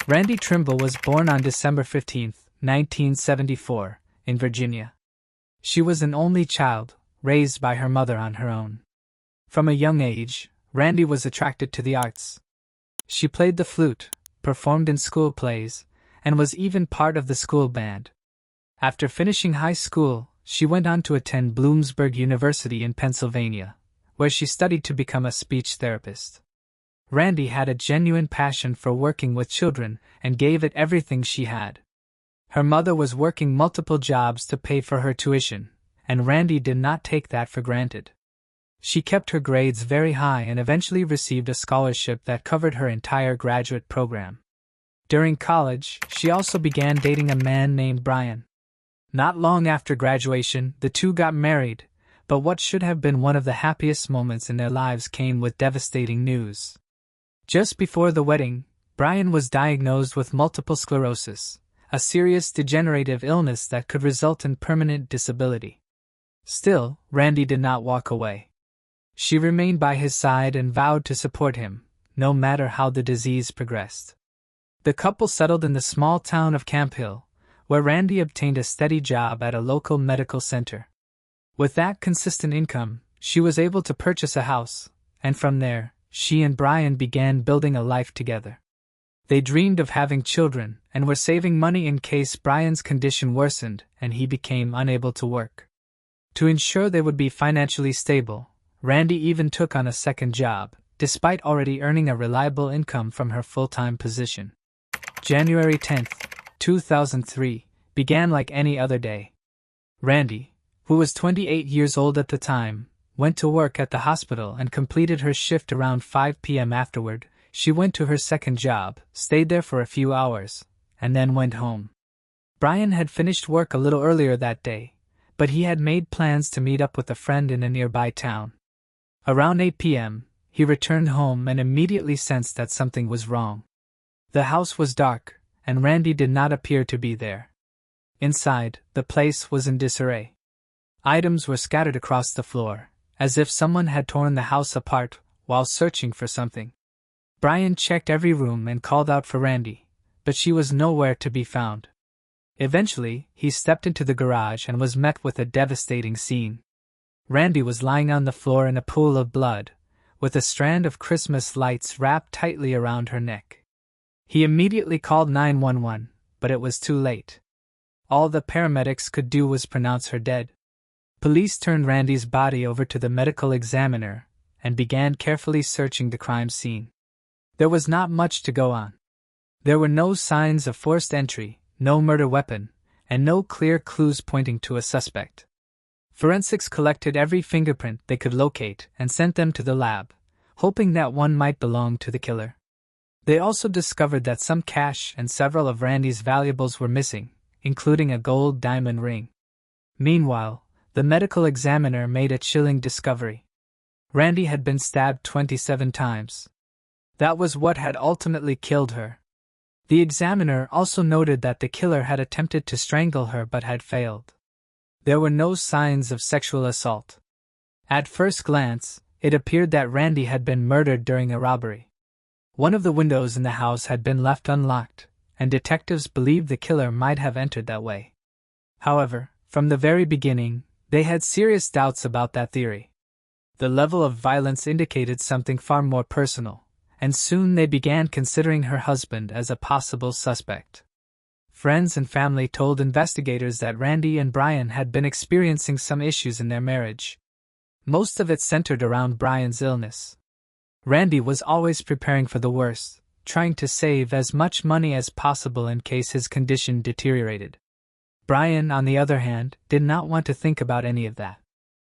Randy Trimble was born on December 15, 1974, in Virginia. She was an only child, raised by her mother on her own. From a young age, Randy was attracted to the arts. She played the flute, performed in school plays, and was even part of the school band. After finishing high school, she went on to attend Bloomsburg University in Pennsylvania, where she studied to become a speech therapist. Randy had a genuine passion for working with children and gave it everything she had. Her mother was working multiple jobs to pay for her tuition, and Randy did not take that for granted. She kept her grades very high and eventually received a scholarship that covered her entire graduate program. During college, she also began dating a man named Brian. Not long after graduation, the two got married, but what should have been one of the happiest moments in their lives came with devastating news. Just before the wedding, Brian was diagnosed with multiple sclerosis, a serious degenerative illness that could result in permanent disability. Still, Randy did not walk away. She remained by his side and vowed to support him, no matter how the disease progressed. The couple settled in the small town of Camp Hill, where Randy obtained a steady job at a local medical center. With that consistent income, she was able to purchase a house, and from there, she and Brian began building a life together. They dreamed of having children and were saving money in case Brian's condition worsened and he became unable to work. To ensure they would be financially stable, Randy even took on a second job, despite already earning a reliable income from her full-time position. January 10, 2003, began like any other day. Randy, who was 28 years old at the time, went to work at the hospital and completed her shift around 5 p.m. Afterward, she went to her second job, stayed there for a few hours, and then went home. Brian had finished work a little earlier that day, but he had made plans to meet up with a friend in a nearby town. Around 8 p.m., he returned home and immediately sensed that something was wrong. The house was dark, and Randy did not appear to be there. Inside, the place was in disarray. Items were scattered across the floor, as if someone had torn the house apart while searching for something. Brian checked every room and called out for Randy, but she was nowhere to be found. Eventually, he stepped into the garage and was met with a devastating scene. Randy was lying on the floor in a pool of blood, with a strand of Christmas lights wrapped tightly around her neck. He immediately called 911, but it was too late. All the paramedics could do was pronounce her dead. Police turned Randy's body over to the medical examiner and began carefully searching the crime scene. There was not much to go on. There were no signs of forced entry, no murder weapon, and no clear clues pointing to a suspect. Forensics collected every fingerprint they could locate and sent them to the lab, hoping that one might belong to the killer. They also discovered that some cash and several of Randy's valuables were missing, including a gold diamond ring. Meanwhile, the medical examiner made a chilling discovery. Randy had been stabbed 27 times. That was what had ultimately killed her. The examiner also noted that the killer had attempted to strangle her but had failed. There were no signs of sexual assault. At first glance, it appeared that Randy had been murdered during a robbery. One of the windows in the house had been left unlocked, and detectives believed the killer might have entered that way. However, from the very beginning, they had serious doubts about that theory. The level of violence indicated something far more personal, and soon they began considering her husband as a possible suspect. Friends and family told investigators that Randy and Brian had been experiencing some issues in their marriage. Most of it centered around Brian's illness. Randy was always preparing for the worst, trying to save as much money as possible in case his condition deteriorated. Brian, on the other hand, did not want to think about any of that.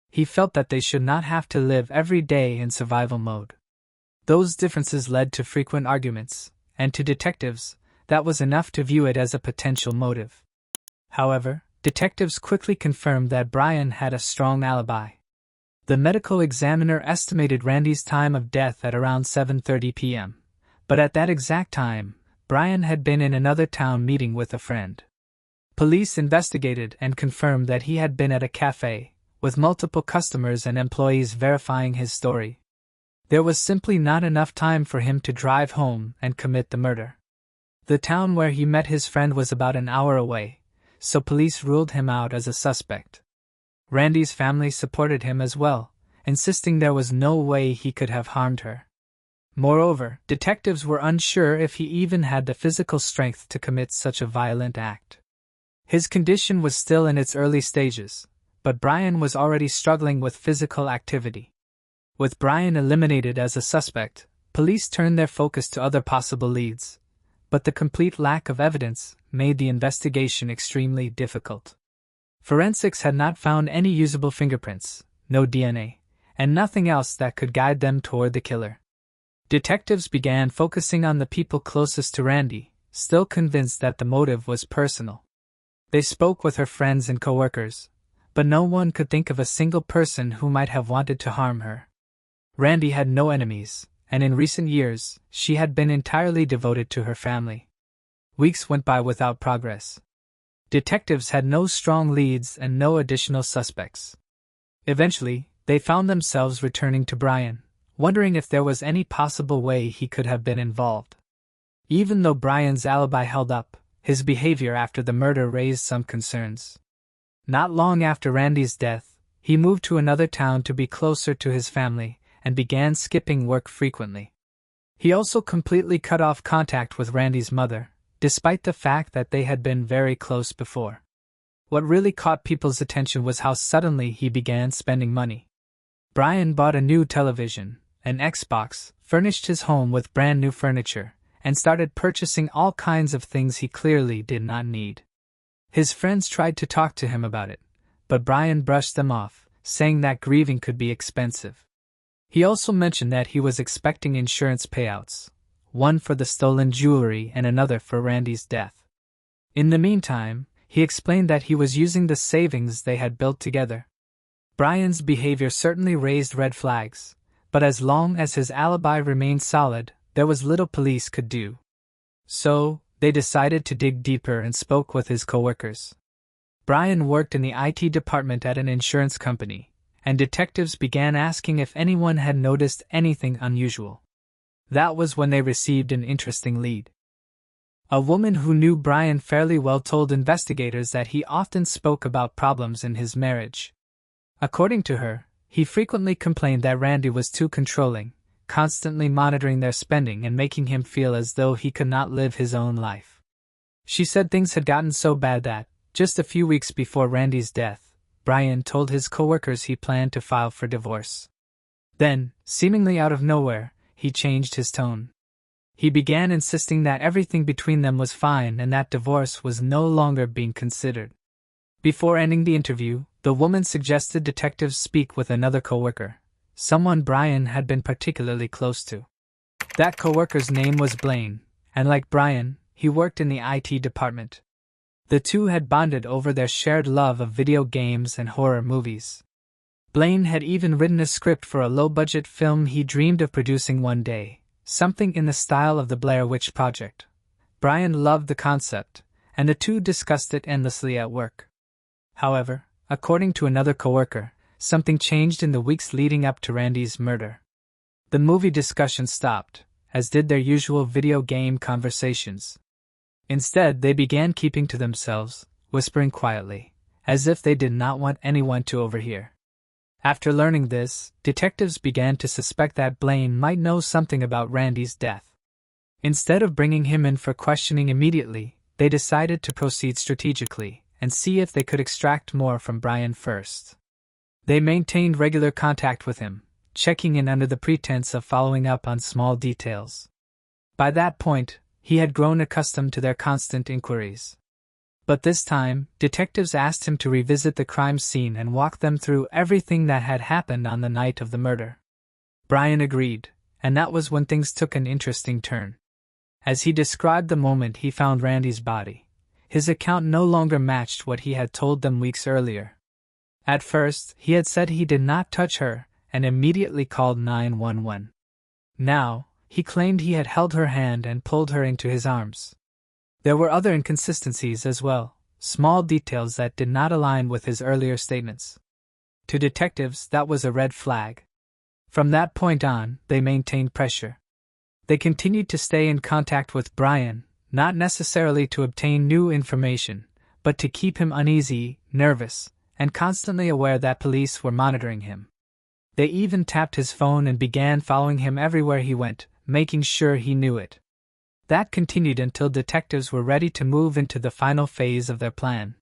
He felt that they should not have to live every day in survival mode. Those differences led to frequent arguments, and to detectives, that was enough to view it as a potential motive. However, detectives quickly confirmed that Brian had a strong alibi. The medical examiner estimated Randy's time of death at around 7:30 p.m., but at that exact time, Brian had been in another town meeting with a friend. Police investigated and confirmed that he had been at a cafe, with multiple customers and employees verifying his story. There was simply not enough time for him to drive home and commit the murder. The town where he met his friend was about an hour away, so police ruled him out as a suspect. Randy's family supported him as well, insisting there was no way he could have harmed her. Moreover, detectives were unsure if he even had the physical strength to commit such a violent act. His condition was still in its early stages, but Brian was already struggling with physical activity. With Brian eliminated as a suspect, police turned their focus to other possible leads, but the complete lack of evidence made the investigation extremely difficult. Forensics had not found any usable fingerprints, no DNA, and nothing else that could guide them toward the killer. Detectives began focusing on the people closest to Randy, still convinced that the motive was personal. They spoke with her friends and coworkers, but no one could think of a single person who might have wanted to harm her. Randy had no enemies, and in recent years, she had been entirely devoted to her family. Weeks went by without progress. Detectives had no strong leads and no additional suspects. Eventually, they found themselves returning to Brian, wondering if there was any possible way he could have been involved. Even though Brian's alibi held up, his behavior after the murder raised some concerns. Not long after Randy's death, he moved to another town to be closer to his family and began skipping work frequently. He also completely cut off contact with Randy's mother, despite the fact that they had been very close before. What really caught people's attention was how suddenly he began spending money. Brian bought a new television, an Xbox, furnished his home with brand new furniture, and started purchasing all kinds of things he clearly did not need. His friends tried to talk to him about it, but Brian brushed them off, saying that grieving could be expensive. He also mentioned that he was expecting insurance payouts, one for the stolen jewelry and another for Randy's death. In the meantime, he explained that he was using the savings they had built together. Brian's behavior certainly raised red flags, but as long as his alibi remained solid, there was little police could do. So, they decided to dig deeper and spoke with his coworkers. Brian worked in the IT department at an insurance company, and detectives began asking if anyone had noticed anything unusual. That was when they received an interesting lead. A woman who knew Brian fairly well told investigators that he often spoke about problems in his marriage. According to her, he frequently complained that Randy was too controlling, constantly monitoring their spending and making him feel as though he could not live his own life. She said things had gotten so bad that, just a few weeks before Randy's death, Brian told his coworkers he planned to file for divorce. Then, seemingly out of nowhere, he changed his tone. He began insisting that everything between them was fine and that divorce was no longer being considered. Before ending the interview, the woman suggested detectives speak with another coworker, someone Brian had been particularly close to. That coworker's name was Blaine, and like Brian, he worked in the IT department. The two had bonded over their shared love of video games and horror movies. Blaine had even written a script for a low-budget film he dreamed of producing one day, something in the style of the Blair Witch Project. Brian loved the concept, and the two discussed it endlessly at work. However, according to another coworker, something changed in the weeks leading up to Randy's murder. The movie discussion stopped, as did their usual video game conversations. Instead, they began keeping to themselves, whispering quietly, as if they did not want anyone to overhear. After learning this, detectives began to suspect that Blaine might know something about Randy's death. Instead of bringing him in for questioning immediately, they decided to proceed strategically and see if they could extract more from Brian first. They maintained regular contact with him, checking in under the pretense of following up on small details. By that point, he had grown accustomed to their constant inquiries. But this time, detectives asked him to revisit the crime scene and walk them through everything that had happened on the night of the murder. Brian agreed, and that was when things took an interesting turn. As he described the moment he found Randy's body, his account no longer matched what he had told them weeks earlier. At first, he had said he did not touch her and immediately called 911. Now, he claimed he had held her hand and pulled her into his arms. There were other inconsistencies as well, small details that did not align with his earlier statements. To detectives, that was a red flag. From that point on, they maintained pressure. They continued to stay in contact with Brian, not necessarily to obtain new information, but to keep him uneasy, nervous, and constantly aware that police were monitoring him. They even tapped his phone and began following him everywhere he went, making sure he knew it. That continued until detectives were ready to move into the final phase of their plan.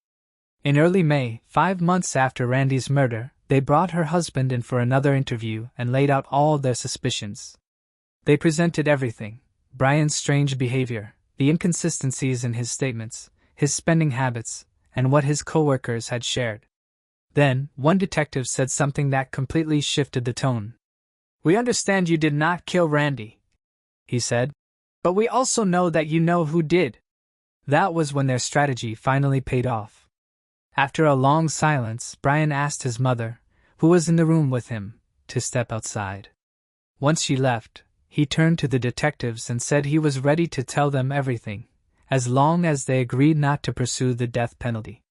In early May, 5 months after Randy's murder, they brought her husband in for another interview and laid out all their suspicions. They presented everything: Brian's strange behavior, the inconsistencies in his statements, his spending habits, and what his co-workers had shared. Then, one detective said something that completely shifted the tone. "We understand you did not kill Randy," he said, "but we also know that you know who did." That was when their strategy finally paid off. After a long silence, Brian asked his mother, who was in the room with him, to step outside. Once she left, he turned to the detectives and said he was ready to tell them everything, as long as they agreed not to pursue the death penalty.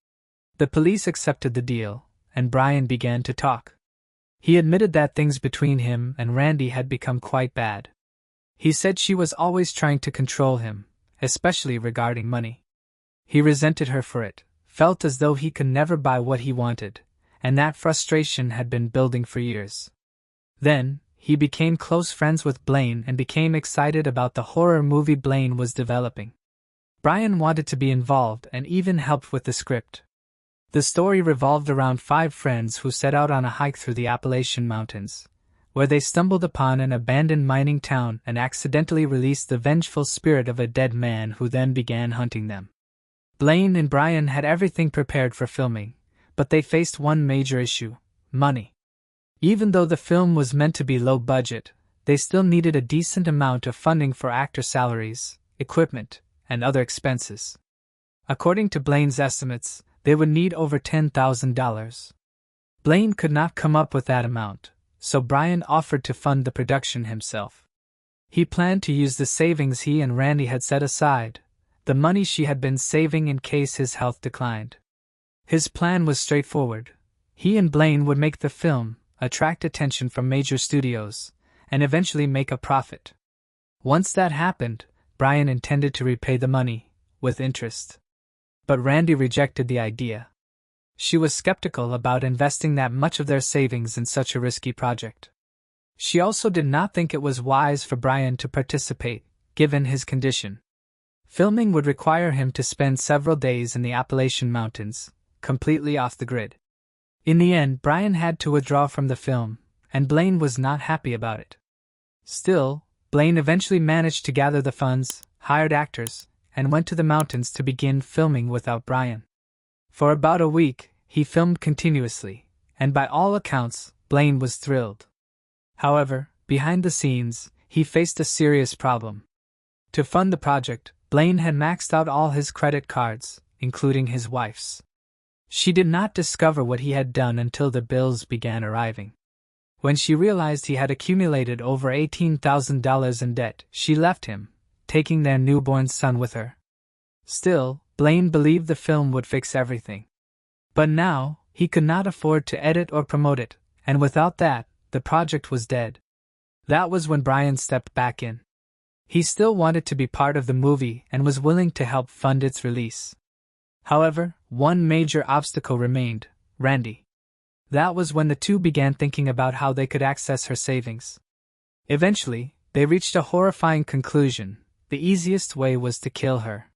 The police accepted the deal, and Brian began to talk. He admitted that things between him and Randy had become quite bad. He said she was always trying to control him, especially regarding money. He resented her for it, felt as though he could never buy what he wanted, and that frustration had been building for years. Then, he became close friends with Blaine and became excited about the horror movie Blaine was developing. Brian wanted to be involved and even helped with the script. The story revolved around 5 friends who set out on a hike through the Appalachian Mountains, where they stumbled upon an abandoned mining town and accidentally released the vengeful spirit of a dead man who then began hunting them. Blaine and Brian had everything prepared for filming, but they faced one major issue: money. Even though the film was meant to be low budget, they still needed a decent amount of funding for actor salaries, equipment, and other expenses. According to Blaine's estimates, they would need over $10,000. Blaine could not come up with that amount, so Brian offered to fund the production himself. He planned to use the savings he and Randy had set aside, the money she had been saving in case his health declined. His plan was straightforward. He and Blaine would make the film, attract attention from major studios, and eventually make a profit. Once that happened, Brian intended to repay the money, with interest. But Randy rejected the idea. She was skeptical about investing that much of their savings in such a risky project. She also did not think it was wise for Brian to participate, given his condition. Filming would require him to spend several days in the Appalachian Mountains, completely off the grid. In the end, Brian had to withdraw from the film, and Blaine was not happy about it. Still, Blaine eventually managed to gather the funds, hired actors, and went to the mountains to begin filming without Brian. For about a week, he filmed continuously, and by all accounts, Blaine was thrilled. However, behind the scenes, he faced a serious problem. To fund the project, Blaine had maxed out all his credit cards, including his wife's. She did not discover what he had done until the bills began arriving. When she realized he had accumulated over $18,000 in debt, she left him, taking their newborn son with her. Still, Blaine believed the film would fix everything. But now, he could not afford to edit or promote it, and without that, the project was dead. That was when Brian stepped back in. He still wanted to be part of the movie and was willing to help fund its release. However, one major obstacle remained: Randy. That was when the two began thinking about how they could access her savings. Eventually, they reached a horrifying conclusion: the easiest way was to kill her.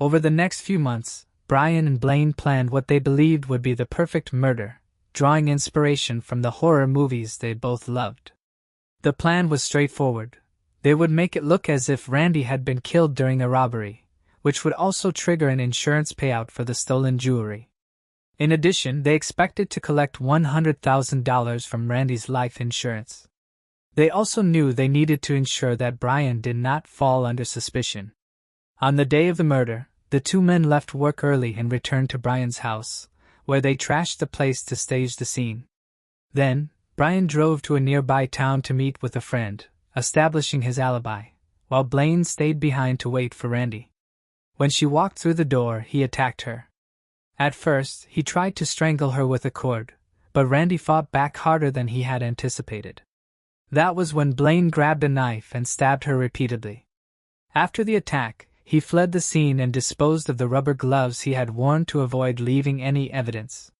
Over the next few months, Brian and Blaine planned what they believed would be the perfect murder, drawing inspiration from the horror movies they both loved. The plan was straightforward. They would make it look as if Randy had been killed during a robbery, which would also trigger an insurance payout for the stolen jewelry. In addition, they expected to collect $100,000 from Randy's life insurance. They also knew they needed to ensure that Brian did not fall under suspicion. On the day of the murder, the two men left work early and returned to Brian's house, where they trashed the place to stage the scene. Then, Brian drove to a nearby town to meet with a friend, establishing his alibi, while Blaine stayed behind to wait for Randy. When she walked through the door, he attacked her. At first, he tried to strangle her with a cord, but Randy fought back harder than he had anticipated. That was when Blaine grabbed a knife and stabbed her repeatedly. After the attack, he fled the scene and disposed of the rubber gloves he had worn to avoid leaving any evidence.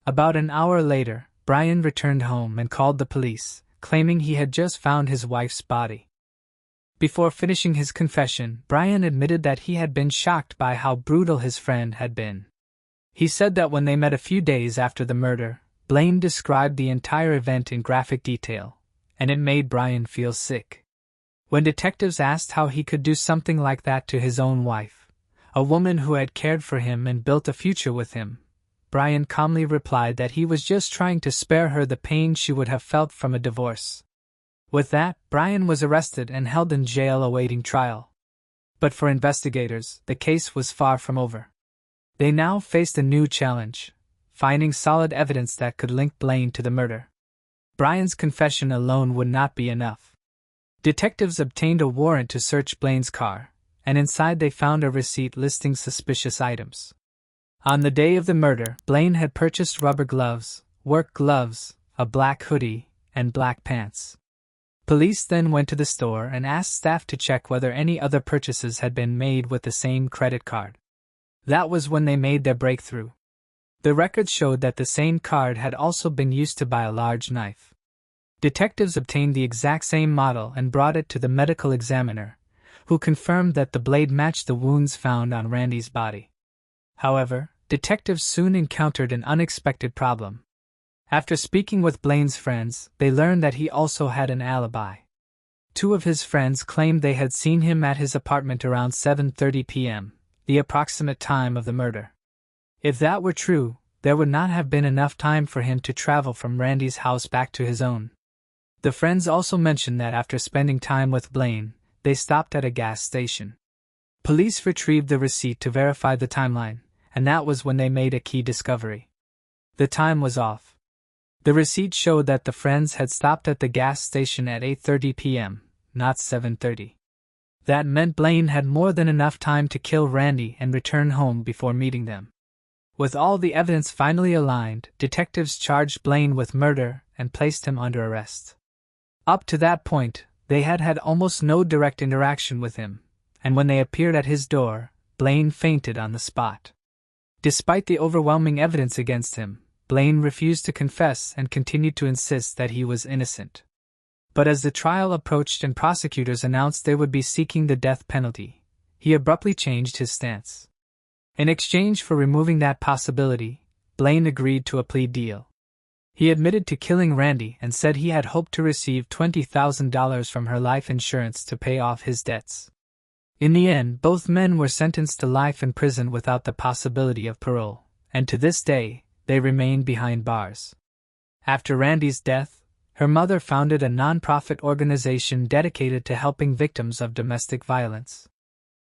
About an hour later, Brian returned home and called the police, claiming he had just found his wife's body. Before finishing his confession, Brian admitted that he had been shocked by how brutal his friend had been. He said that when they met a few days after the murder, Blaine described the entire event in graphic detail, and it made Brian feel sick. When detectives asked how he could do something like that to his own wife, a woman who had cared for him and built a future with him, Brian calmly replied that he was just trying to spare her the pain she would have felt from a divorce. With that, Brian was arrested and held in jail awaiting trial. But for investigators, the case was far from over. They now faced a new challenge, finding solid evidence that could link Blaine to the murder. Brian's confession alone would not be enough. Detectives obtained a warrant to search Blaine's car, and inside they found a receipt listing suspicious items. On the day of the murder, Blaine had purchased rubber gloves, work gloves, a black hoodie, and black pants. Police then went to the store and asked staff to check whether any other purchases had been made with the same credit card. That was when they made their breakthrough. The records showed that the same card had also been used to buy a large knife. Detectives obtained the exact same model and brought it to the medical examiner, who confirmed that the blade matched the wounds found on Randy's body. However, detectives soon encountered an unexpected problem. After speaking with Blaine's friends, they learned that he also had an alibi. Two of his friends claimed they had seen him at his apartment around 7:30 p.m., the approximate time of the murder. If that were true, there would not have been enough time for him to travel from Randy's house back to his own. The friends also mentioned that after spending time with Blaine, they stopped at a gas station. Police retrieved the receipt to verify the timeline, and that was when they made a key discovery. The time was off. The receipt showed that the friends had stopped at the gas station at 8:30 p.m., not 7:30. That meant Blaine had more than enough time to kill Randy and return home before meeting them. With all the evidence finally aligned, detectives charged Blaine with murder and placed him under arrest. Up to that point, they had had almost no direct interaction with him, and when they appeared at his door, Blaine fainted on the spot. Despite the overwhelming evidence against him, Blaine refused to confess and continued to insist that he was innocent. But as the trial approached and prosecutors announced they would be seeking the death penalty, he abruptly changed his stance. In exchange for removing that possibility, Blaine agreed to a plea deal. He admitted to killing Randy and said he had hoped to receive $20,000 from her life insurance to pay off his debts. In the end, both men were sentenced to life in prison without the possibility of parole, and to this day, they remain behind bars. After Randy's death, her mother founded a non-profit organization dedicated to helping victims of domestic violence.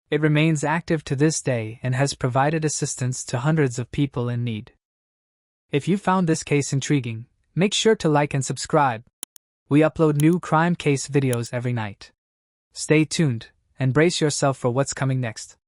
It remains active to this day and has provided assistance to hundreds of people in need. If you found this case intriguing, make sure to like and subscribe. We upload new crime case videos every night. Stay tuned and brace yourself for what's coming next.